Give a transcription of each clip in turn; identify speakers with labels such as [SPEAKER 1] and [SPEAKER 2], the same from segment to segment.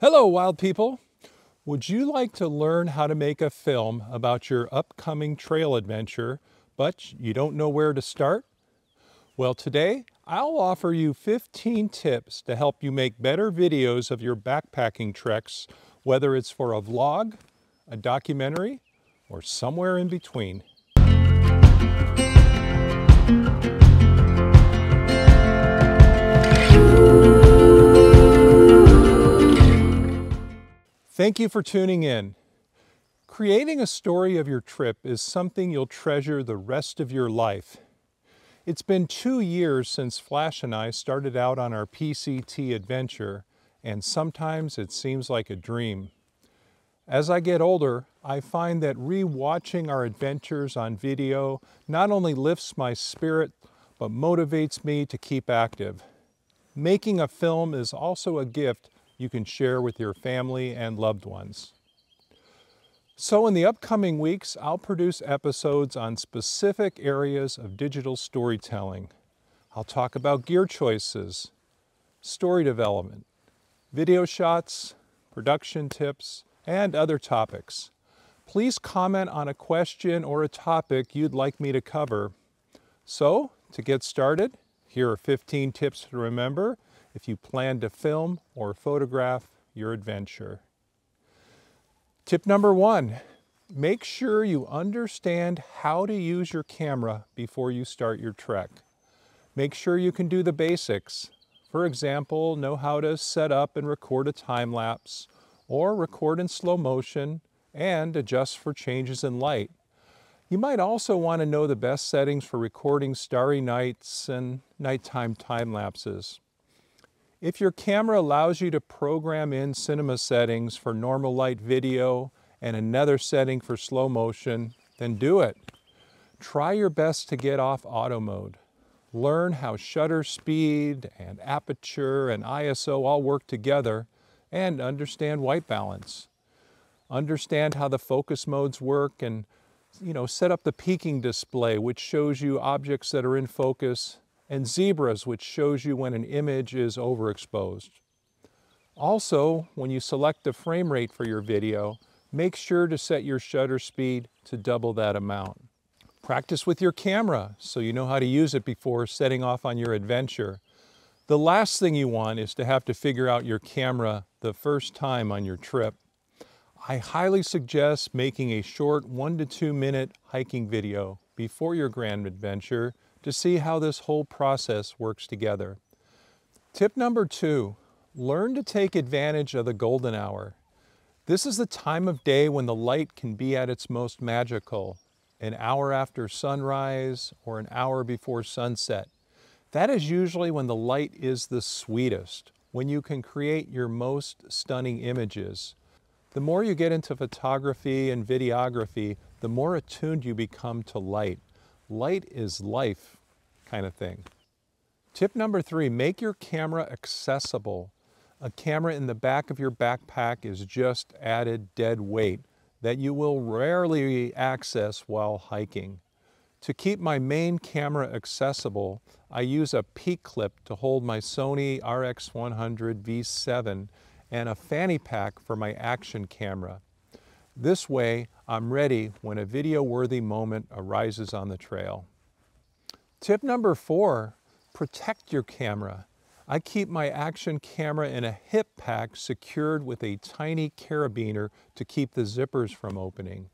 [SPEAKER 1] Hello, wild people. Would you like to learn how to make a film about your upcoming trail adventure, but you don't know where to start? Well, today I'll offer you 15 tips to help you make better videos of your backpacking treks, whether it's for a vlog, a documentary, or somewhere in between. Thank you for tuning in. Creating a story of your trip is something you'll treasure the rest of your life. It's been 2 years since Flash and I started out on our PCT adventure, and sometimes it seems like a dream. As I get older, I find that re-watching our adventures on video not only lifts my spirit, but motivates me to keep active. Making a film is also a gift you can share with your family and loved ones. So in the upcoming weeks, I'll produce episodes on specific areas of digital storytelling. I'll talk about gear choices, story development, video shots, production tips, and other topics. Please comment on a question or a topic you'd like me to cover. So, to get started, here are 15 tips to remember if you plan to film or photograph your adventure. Tip number 1, make sure you understand how to use your camera before you start your trek. Make sure you can do the basics. For example, know how to set up and record a time lapse, or record in slow motion and adjust for changes in light. You might also want to know the best settings for recording starry nights and nighttime time lapses. If your camera allows you to program in cinema settings for normal light video and another setting for slow motion, then do it. Try your best to get off auto mode. Learn how shutter speed and aperture and ISO all work together, and understand white balance. Understand how the focus modes work, and set up the peaking display, which shows you objects that are in focus, and zebras, which shows you when an image is overexposed. Also, when you select the frame rate for your video, make sure to set your shutter speed to double that amount. Practice with your camera so you know how to use it before setting off on your adventure. The last thing you want is to have to figure out your camera the first time on your trip. I highly suggest making a short 1 to 2 minute hiking video before your grand adventure to see how this whole process works together. Tip number 2, learn to take advantage of the golden hour. This is the time of day when the light can be at its most magical, an hour after sunrise or an hour before sunset. That is usually when the light is the sweetest, when you can create your most stunning images. The more you get into photography and videography, the more attuned you become to light. Light is life, kind of thing. Tip number 3, make your camera accessible. A camera in the back of your backpack is just added dead weight that you will rarely access while hiking. To keep my main camera accessible, I use a peak clip to hold my Sony RX100 V7 and a fanny pack for my action camera. This way, I'm ready when a video-worthy moment arises on the trail. Tip number 4, protect your camera. I keep my action camera in a hip pack secured with a tiny carabiner to keep the zippers from opening.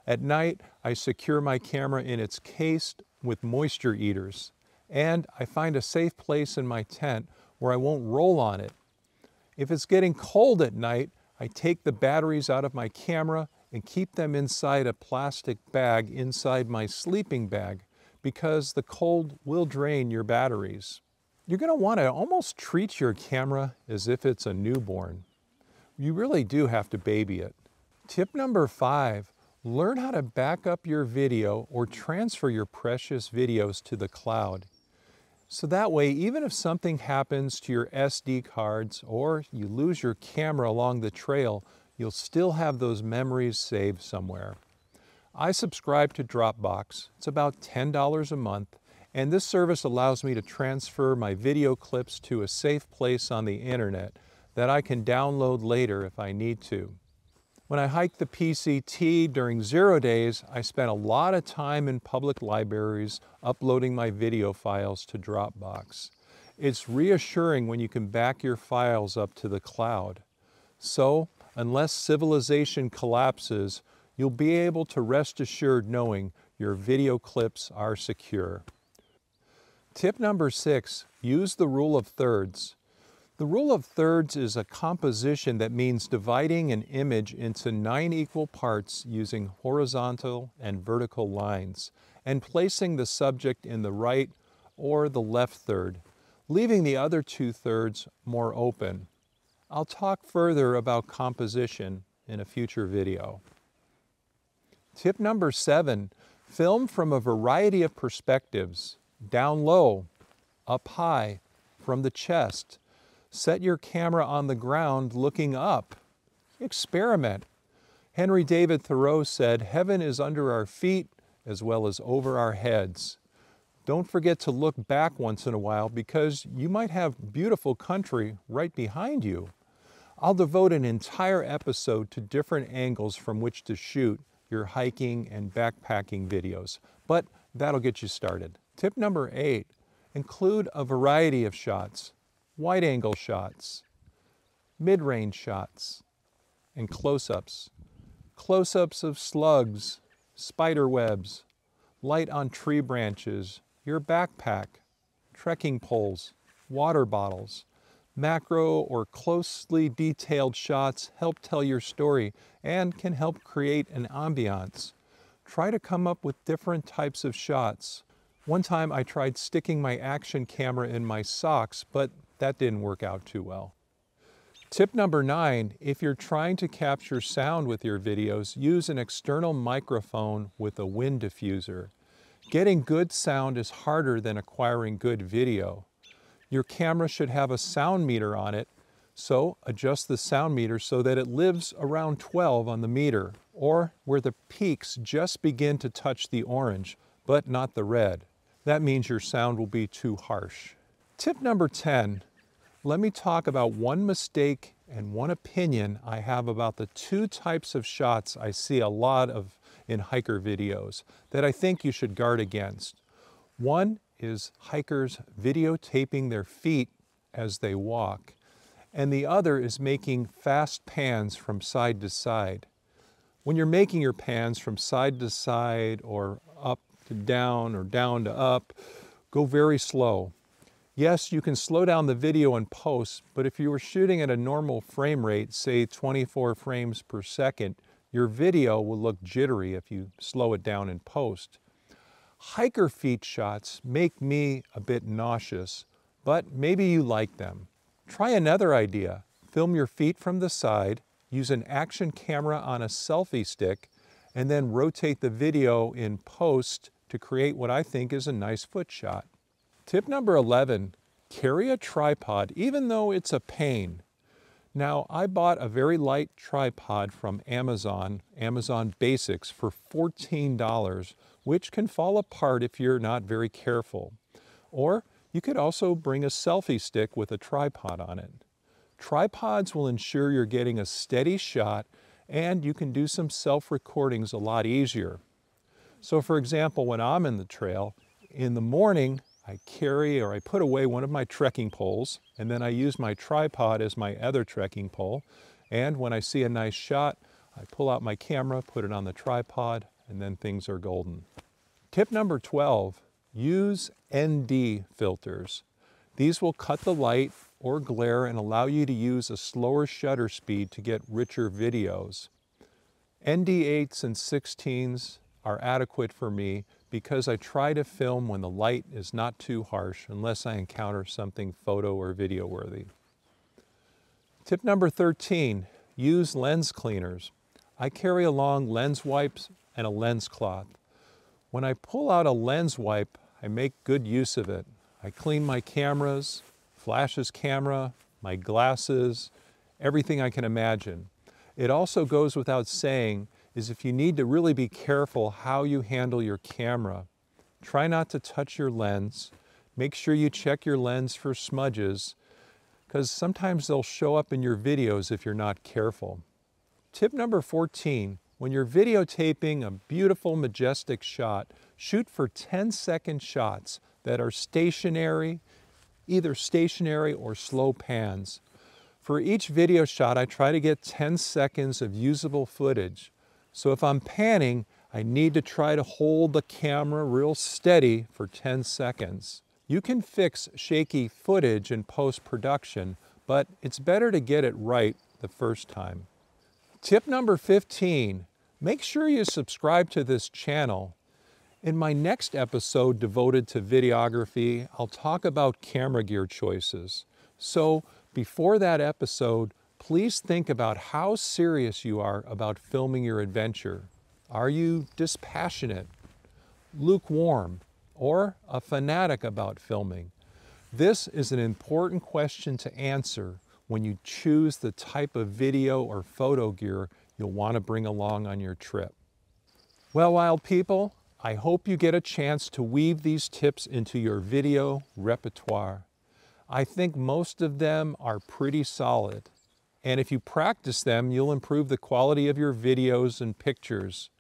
[SPEAKER 1] At night, I secure my camera in its case with moisture eaters, and I find a safe place in my tent where I won't roll on it. If it's getting cold at night, I take the batteries out of my camera and keep them inside a plastic bag inside my sleeping bag, because the cold will drain your batteries. You're going to want to almost treat your camera as if it's a newborn. You really do have to baby it. Tip number 5, learn how to back up your video or transfer your precious videos to the cloud. So that way, even if something happens to your SD cards or you lose your camera along the trail, you'll still have those memories saved somewhere. I subscribe to Dropbox. It's about $10 a month, and this service allows me to transfer my video clips to a safe place on the internet that I can download later if I need to. When I hiked the PCT during 0 days, I spent a lot of time in public libraries uploading my video files to Dropbox. It's reassuring when you can back your files up to the cloud. So, unless civilization collapses, you'll be able to rest assured knowing your video clips are secure. Tip number 6, use the rule of thirds. The rule of thirds is a composition that means dividing an image into 9 equal parts using horizontal and vertical lines, and placing the subject in the right or the left third, leaving the other 2 thirds more open. I'll talk further about composition in a future video. Tip number 7, film from a variety of perspectives: down low, up high, from the chest. Set your camera on the ground looking up. Experiment. Henry David Thoreau said, "Heaven is under our feet as well as over our heads." Don't forget to look back once in a while because you might have beautiful country right behind you. I'll devote an entire episode to different angles from which to shoot your hiking and backpacking videos, but that'll get you started. Tip number 8, include a variety of shots: wide-angle shots, mid-range shots, and close-ups. Close-ups of slugs, spider webs, light on tree branches, your backpack, trekking poles, water bottles. Macro or closely detailed shots help tell your story and can help create an ambiance. Try to come up with different types of shots. One time I tried sticking my action camera in my socks, but that didn't work out too well. Tip number 9, if you're trying to capture sound with your videos, use an external microphone with a wind diffuser. Getting good sound is harder than acquiring good video. Your camera should have a sound meter on it, so adjust the sound meter so that it lives around 12 on the meter, or where the peaks just begin to touch the orange, but not the red. That means your sound will be too harsh. Tip number 10, let me talk about one mistake and one opinion I have about the 2 types of shots I see a lot of in hiker videos that I think you should guard against. One is hikers videotaping their feet as they walk, and the other is making fast pans from side to side. When you're making your pans from side to side or up to down or down to up, go very slow. Yes, you can slow down the video in post, but if you were shooting at a normal frame rate, say 24 frames per second, your video will look jittery if you slow it down in post. Hiker feet shots make me a bit nauseous, but maybe you like them. Try another idea. Film your feet from the side, use an action camera on a selfie stick, and then rotate the video in post to create what I think is a nice foot shot. Tip number 11, carry a tripod even though it's a pain. Now, I bought a very light tripod from Amazon Basics, for $14, which can fall apart if you're not very careful. Or you could also bring a selfie stick with a tripod on it. Tripods will ensure you're getting a steady shot and you can do some self-recordings a lot easier. So for example, when I'm in the trail, in the morning, I put away one of my trekking poles, and then I use my tripod as my other trekking pole. And when I see a nice shot, I pull out my camera, put it on the tripod, and then things are golden. Tip number 12, use ND filters. These will cut the light or glare and allow you to use a slower shutter speed to get richer videos. ND8s and 16s are adequate for me because I try to film when the light is not too harsh unless I encounter something photo or video worthy. Tip number 13, use lens cleaners. I carry along lens wipes and a lens cloth. When I pull out a lens wipe, I make good use of it. I clean my cameras, flashes camera, my glasses, everything I can imagine. It also goes without saying is if you need to really be careful how you handle your camera. Try not to touch your lens. Make sure you check your lens for smudges. because sometimes they'll show up in your videos if you're not careful. Tip number 14, when you're videotaping a beautiful, majestic shot, shoot for 10-second shots that are stationary, either stationary or slow pans. For each video shot, I try to get 10 seconds of usable footage. So if I'm panning, I need to try to hold the camera real steady for 10 seconds. You can fix shaky footage in post-production, but it's better to get it right the first time. Tip number 15, make sure you subscribe to this channel. In my next episode devoted to videography, I'll talk about camera gear choices. So before that episode, please think about how serious you are about filming your adventure. Are you dispassionate, lukewarm, or a fanatic about filming? This is an important question to answer when you choose the type of video or photo gear you'll want to bring along on your trip. Well, wild people, I hope you get a chance to weave these tips into your video repertoire. I think most of them are pretty solid, and if you practice them, you'll improve the quality of your videos and pictures.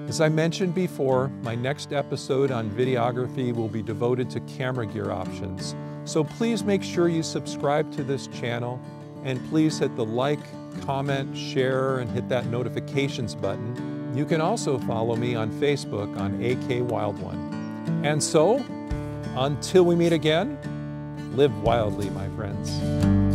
[SPEAKER 1] As I mentioned before, my next episode on videography will be devoted to camera gear options. So please make sure you subscribe to this channel, and please hit the like, comment, share, and hit that notifications button. You can also follow me on Facebook on AK Wild One. And so, until we meet again, live wildly, my friends.